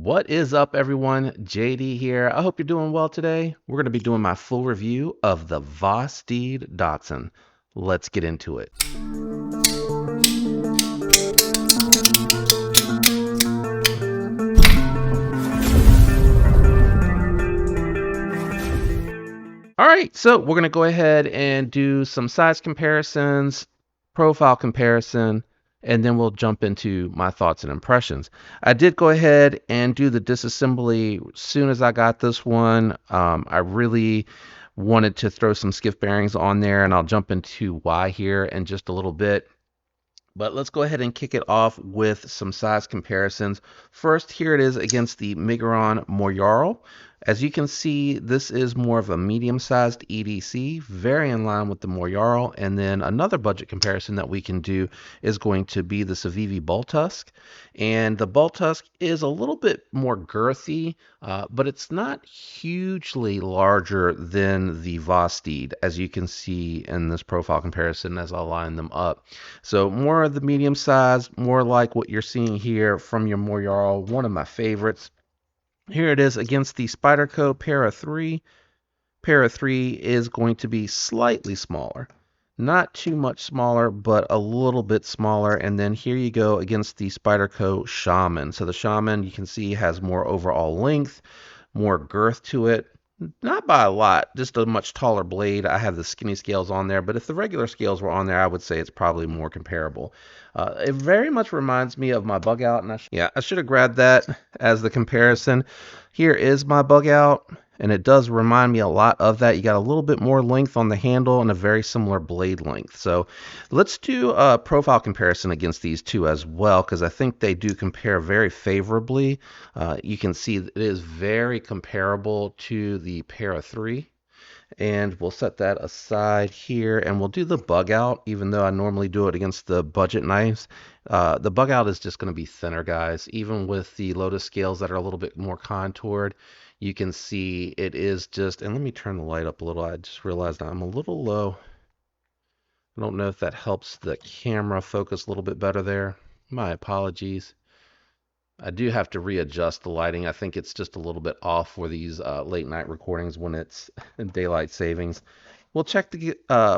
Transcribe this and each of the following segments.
What is up, everyone? JD here. I hope you're doing well today. We're going to be doing my full review of the Vosteed Dachshund. Let's get into it. All right, so we're going to go ahead and do some size comparisons, profile comparison, and then we'll jump into my thoughts and impressions. I did go ahead and do the disassembly as soon as I got this one. I really wanted to throw some skiff bearings on there, and I'll jump into why here in just a little bit. But let's go ahead and kick it off with some size comparisons. First, here it is against the Migron Moyarl. As you can see, this is more of a medium-sized EDC, very in line with the Moyarl. And then another budget comparison that we can do is going to be the Civivi Bulltusk. And the Bulltusk is a little bit more girthy, but it's not hugely larger than the Vosteed, as you can see in this profile comparison as I line them up. So more of the medium size, more like what you're seeing here from your Moyarl, one of my favorites. Here it is against the Spyderco Para 3. Para 3 is going to be slightly smaller. Not too much smaller, but a little bit smaller. And then here you go against the Spyderco Shaman. So the Shaman, you can see, has more overall length, more girth to it. Not by a lot, just a much taller blade. I have the skinny scales on there, but if the regular scales were on there, I would say it's probably more comparable. It very much reminds me of my bug out, and I should have grabbed that as the comparison. Here is my bug out, and it does remind me a lot of that. You got a little bit more length on the handle and a very similar blade length. So let's do a profile comparison against these two as well, because I think they do compare very favorably. You can see it is very comparable to the Para 3. And we'll set that aside here, and we'll do the bug out, even though I normally do it against the budget knives. The bug out is just going to be thinner, guys. Even with the Lotus scales that are a little bit more contoured, you can see it is just, and let me turn the light up a little. I just realized I'm a little low. I don't know if that helps the camera focus a little bit better there. My apologies. I do have to readjust the lighting. I think it's just a little bit off for these late night recordings when it's daylight savings. We'll check the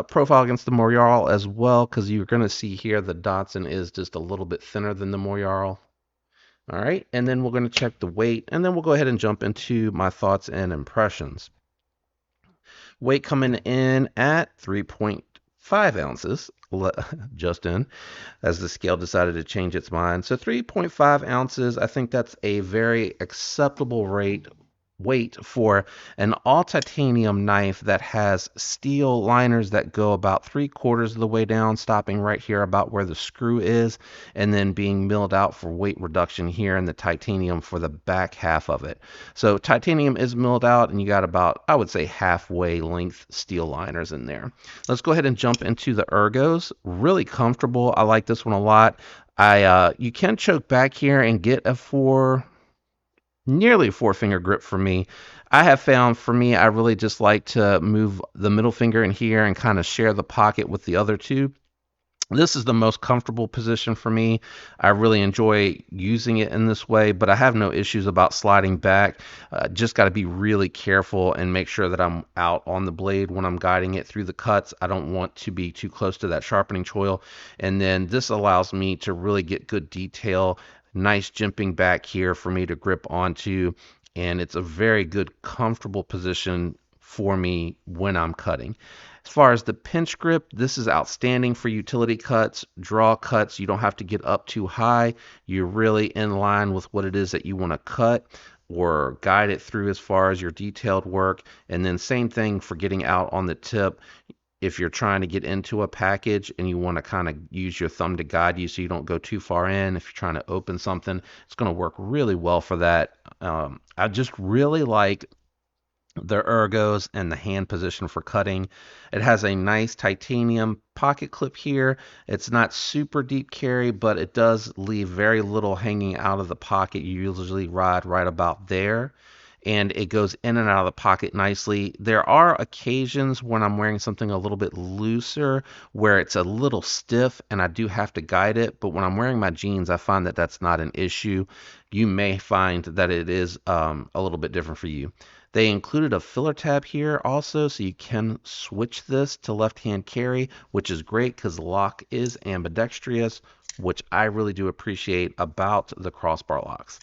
profile against the Moyarl as well, because you're going to see here the Dachshund is just a little bit thinner than the Moyarl. All right, and then we're going to check the weight, and then we'll go ahead and jump into my thoughts and impressions. Weight coming in at 3.5 ounces, just in, as the scale decided to change its mind. So 3.5 ounces, I think that's a very acceptable weight for an all titanium knife that has steel liners that go about 3/4 of the way down, stopping right here about where the screw is, and then being milled out for weight reduction here in the titanium for the back half of it. So titanium is milled out, and you got about, I would say, halfway length steel liners in there. Let's go ahead and jump into the ergos. Really comfortable. I like this one a lot. You can choke back here and get nearly a 4-finger grip for me. I have found, for me, I really just like to move the middle finger in here and kind of share the pocket with the other two. This is the most comfortable position for me. I really enjoy using it in this way, but I have no issues about sliding back. Just got to be really careful and make sure that I'm out on the blade when I'm guiding it through the cuts. I don't want to be too close to that sharpening choil. And then this allows me to really get good detail. Nice jimping back here for me to grip onto, and it's a very good, comfortable position for me when I'm cutting. As far as the pinch grip, this is outstanding for utility cuts, draw cuts. You don't have to get up too high. You're really in line with what it is that you want to cut or guide it through as far as your detailed work. And then same thing for getting out on the tip. If you're trying to get into a package and you want to kind of use your thumb to guide you so you don't go too far in, if you're trying to open something, it's going to work really well for that. I just really like the ergos and the hand position for cutting. It has a nice titanium pocket clip here. It's not super deep carry, but it does leave very little hanging out of the pocket. You usually ride right about there. and it goes in and out of the pocket nicely. There are occasions when I'm wearing something a little bit looser where it's a little stiff and I do have to guide it, but when I'm wearing my jeans, I find that that's not an issue. You may find that it is a little bit different for you. They included a filler tab here also, so you can switch this to left-hand carry, which is great because the lock is ambidextrous, which I really do appreciate about the crossbar locks.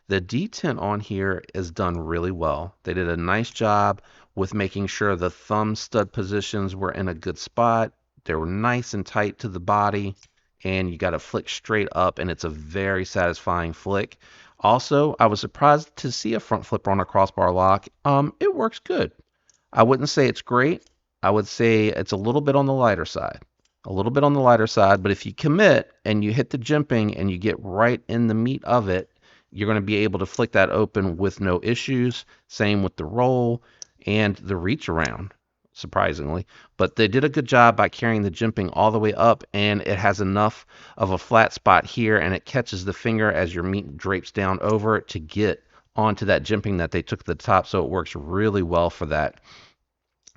The detent on here is done really well. They did a nice job with making sure the thumb stud positions were in a good spot. They were nice and tight to the body, and you got to flick straight up, and it's a very satisfying flick. Also, I was surprised to see a front flipper on a crossbar lock. It works good. I wouldn't say it's great. I would say it's a little bit on the lighter side. A little bit on the lighter side, but if you commit and you hit the jimping and you get right in the meat of it, you're going to be able to flick that open with no issues. Same with the roll and the reach around, surprisingly. But they did a good job by carrying the jimping all the way up, and it has enough of a flat spot here, and it catches the finger as your meat drapes down over it to get onto that jimping that they took to the top, so it works really well for that.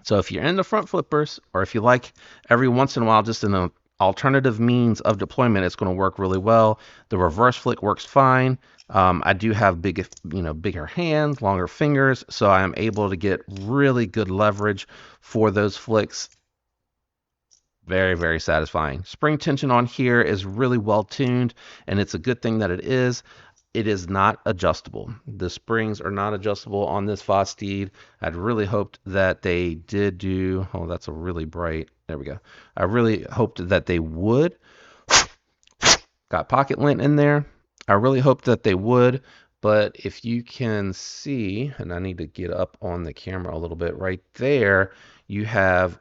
So if you're into front flippers, or if you like every once in a while just an alternative means of deployment, it's going to work really well. The reverse flick works fine. I do have bigger hands, longer fingers, so I am able to get really good leverage for those flicks. Very, very satisfying. Spring tension on here is really well tuned, and it's a good thing that it is. It is not adjustable. The springs are not adjustable on this Vosteed. I'd really hoped that they did do, oh, that's a really bright, there we go. I really hoped that they would. Got pocket lint in there. I really hoped that they would, but if you can see, and I need to get up on the camera a little bit, right there, you have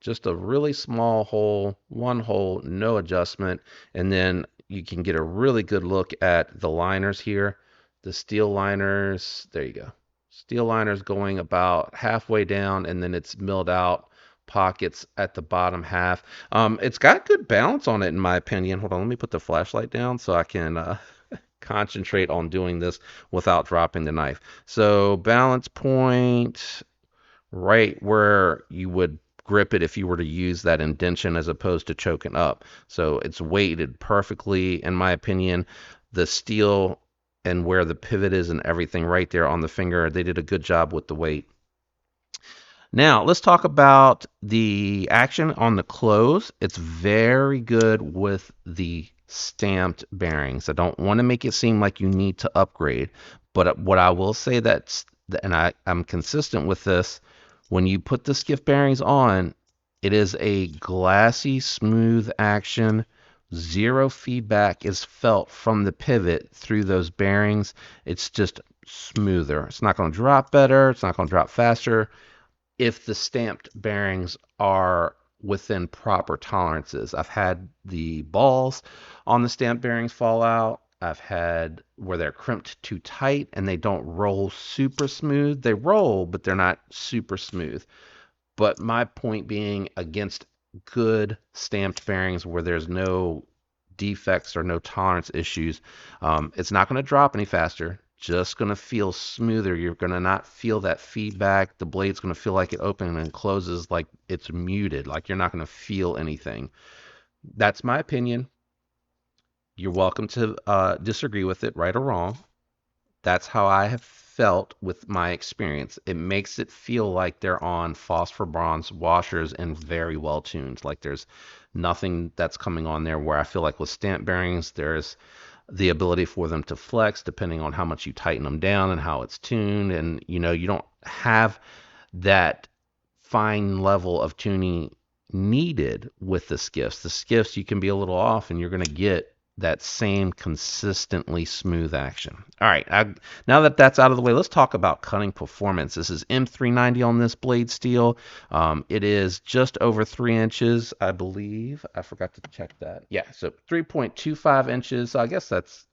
just a really small hole, one hole, no adjustment, and then you can get a really good look at the liners here. The steel liners, there you go. Steel liners going about halfway down, and then it's milled out pockets at the bottom half. It's got good balance on it, in my opinion. Hold on, let me put the flashlight down so I can concentrate on doing this without dropping the knife. So balance point right where you would grip it if you were to use that indention as opposed to choking up. So it's weighted perfectly, in my opinion. The steel and where the pivot is and everything right there on the finger, they did a good job with the weight. Now, let's talk about the action on the close. It's very good with the stamped bearings. I don't want to make it seem like you need to upgrade, but what I will say I'm consistent with this, when you put the skiff bearings on, it is a glassy, smooth action. Zero feedback is felt from the pivot through those bearings. It's just smoother. It's not going to drop better. It's not going to drop faster if the stamped bearings are within proper tolerances. I've had the balls on the stamped bearings fall out. I've had where they're crimped too tight and they don't roll super smooth. They roll, but they're not super smooth. But my point being, against good stamped bearings where there's no defects or no tolerance issues, it's not going to drop any faster. Just going to feel smoother. You're going to not feel that feedback. The blade's going to feel like it opens and closes like it's muted, like you're not going to feel anything. That's my opinion. You're welcome to disagree with it, right or wrong. That's how I have felt with my experience. It makes it feel like they're on phosphor bronze washers and very well tuned. Like there's nothing that's coming on there, where I feel like with stamp bearings, there's the ability for them to flex depending on how much you tighten them down and how it's tuned. And you don't have that fine level of tuning needed with the skiffs. The skiffs, you can be a little off and you're going to get that same consistently smooth action. All right, now that that's out of the way, let's talk about cutting performance. This is M390 on this blade steel. It is just over 3 inches, I believe. I forgot to check that. Yeah, so 3.25 inches. So I guess that's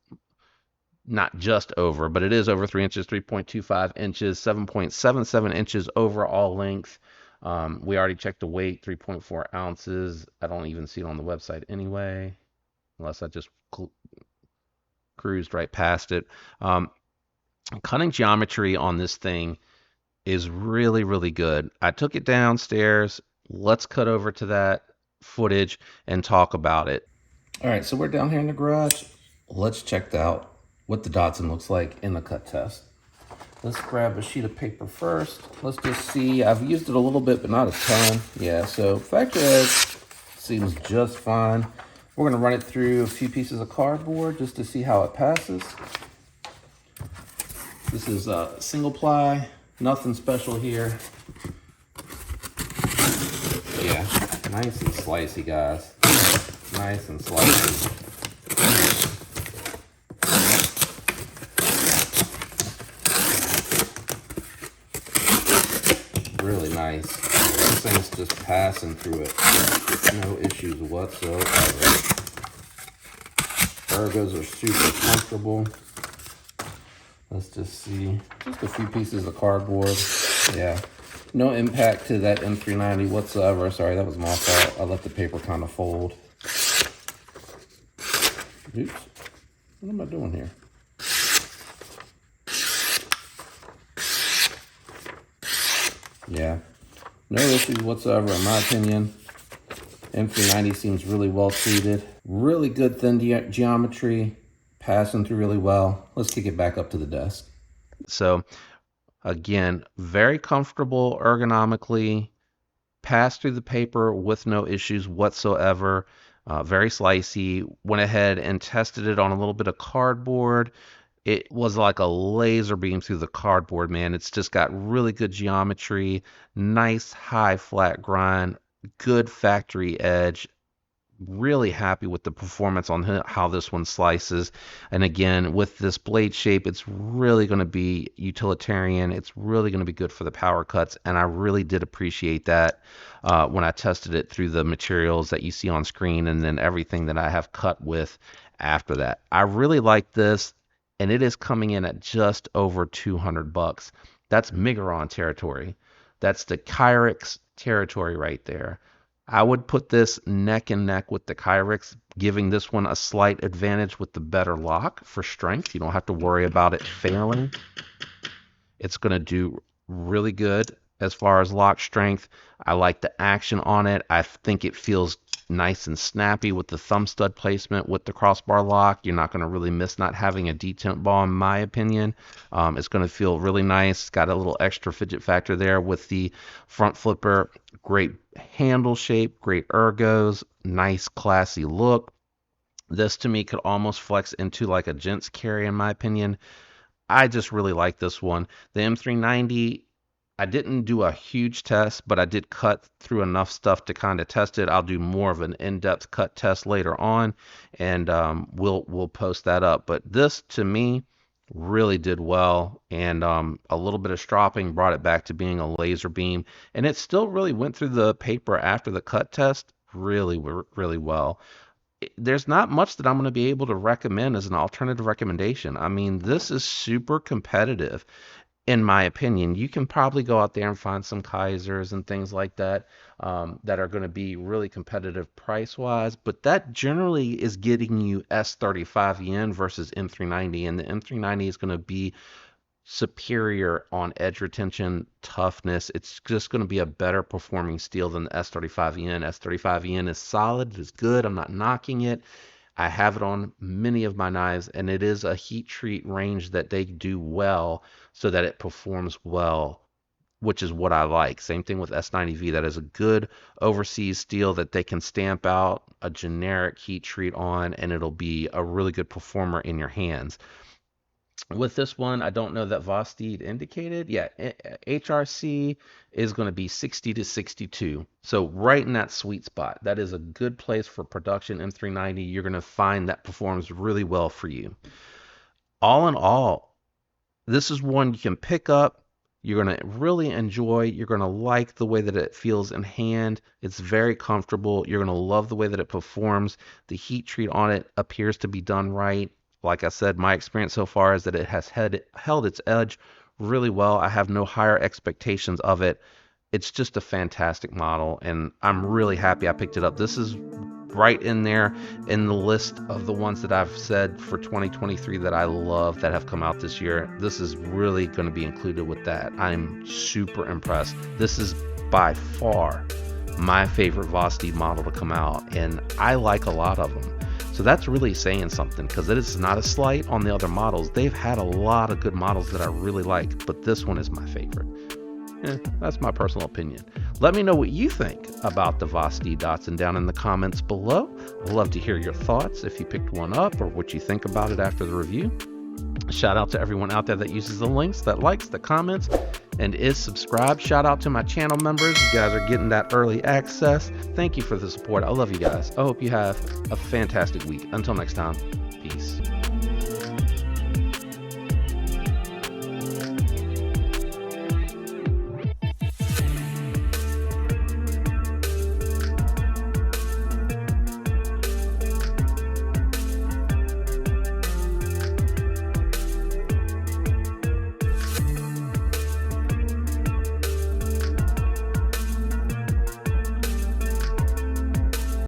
not just over, but it is over 3 inches, 3.25 inches, 7.77 inches overall length. We already checked the weight, 3.4 ounces. I don't even see it on the website anyway, unless I just cruised right past it. Cutting geometry on this thing is really, really good. I took it downstairs. Let's cut over to that footage and talk about it. All right, so we're down here in the garage. Let's check out what the Dachshund looks like in the cut test. Let's grab a sheet of paper first. Let's just see. I've used it a little bit, but not a ton. Yeah, so factory edge seems just fine. We're gonna run it through a few pieces of cardboard just to see how it passes. This is a single ply, nothing special here. Yeah, nice and slicey, guys. Nice and slicey. Really nice. This thing's just passing through it. No issues whatsoever. Ergos are super comfortable. Let's just see. Just a few pieces of cardboard. Yeah. No impact to that M390 whatsoever. Sorry, that was my fault. I let the paper kind of fold. Oops. What am I doing here? Yeah. No issues whatsoever in my opinion. M390 seems really well treated. Really good thin geometry. Passing through really well. Let's kick it back up to the desk. So again, very comfortable ergonomically. Passed through the paper with no issues whatsoever. Very slicey. Went ahead and tested it on a little bit of cardboard. It was like a laser beam through the cardboard, man. It's just got really good geometry, nice high flat grind, good factory edge. Really happy with the performance on how this one slices. And again, with this blade shape, it's really going to be utilitarian. It's really going to be good for the power cuts. And I really did appreciate that when I tested it through the materials that you see on screen and then everything that I have cut with after that. I really like this, and it is coming in at just over $200. That's Migaron territory. That's the Kyrix territory right there. I would put this neck and neck with the Kyrix, giving this one a slight advantage with the better lock for strength. You don't have to worry about it failing. It's going to do really good as far as lock strength. I like the action on it. I think it feels nice and snappy with the thumb stud placement with the crossbar lock. You're not going to really miss not having a detent ball, in my opinion. It's going to feel really nice. It's got a little extra fidget factor there with the front flipper. Great handle shape, great ergos, nice classy look. This to me could almost flex into like a gents carry, in my opinion. I just really like this one. The M390, I didn't do a huge test, but I did cut through enough stuff to kind of test it. I'll do more of an in-depth cut test later on, and we'll post that up. But this, to me, really did well, and a little bit of stropping brought it back to being a laser beam, and it still really went through the paper after the cut test really, really well. There's not much that I'm going to be able to recommend as an alternative recommendation. I mean, this is super competitive in my opinion. You can probably go out there and find some Kaisers and things like that that are going to be really competitive price wise, but that generally is getting you S35 yen versus M390, and the M390 is going to be superior on edge retention, toughness. It's just going to be a better performing steel than the S35 yen. S35 yen is solid, it's good. I'm not knocking it. I have it on many of my knives, and it is a heat treat range that they do well so that it performs well, which is what I like. Same thing with S90V. That is a good overseas steel that they can stamp out a generic heat treat on, and it'll be a really good performer in your hands. With this one, I don't know that Vosteed indicated. Yeah, HRC is going to be 60 to 62. So right in that sweet spot. That is a good place for production M390. You're going to find that performs really well for you. All in all, this is one you can pick up. You're going to really enjoy. You're going to like the way that it feels in hand. It's very comfortable. You're going to love the way that it performs. The heat treat on it appears to be done right. Like I said, my experience so far is that it has held its edge really well. I have no higher expectations of it. It's just a fantastic model, and I'm really happy I picked it up. This is right in there in the list of the ones that I've said for 2023 that I love that have come out this year. This is really going to be included with that. I'm super impressed. This is by far my favorite Vosteed model to come out, and I like a lot of them. So that's really saying something, because it is not a slight on the other models. They've had a lot of good models that I really like, but this one is my favorite. That's my personal opinion. Let me know what you think about the Vosteed Dachshund down in the comments below. I'd love to hear your thoughts if you picked one up or what you think about it after the review. Shout out to everyone out there that uses the links, that likes, that comments, and is subscribed. Shout out to my channel members. You guys are getting that early access. Thank you for the support. I love you guys. I hope you have a fantastic week. Until next time, peace.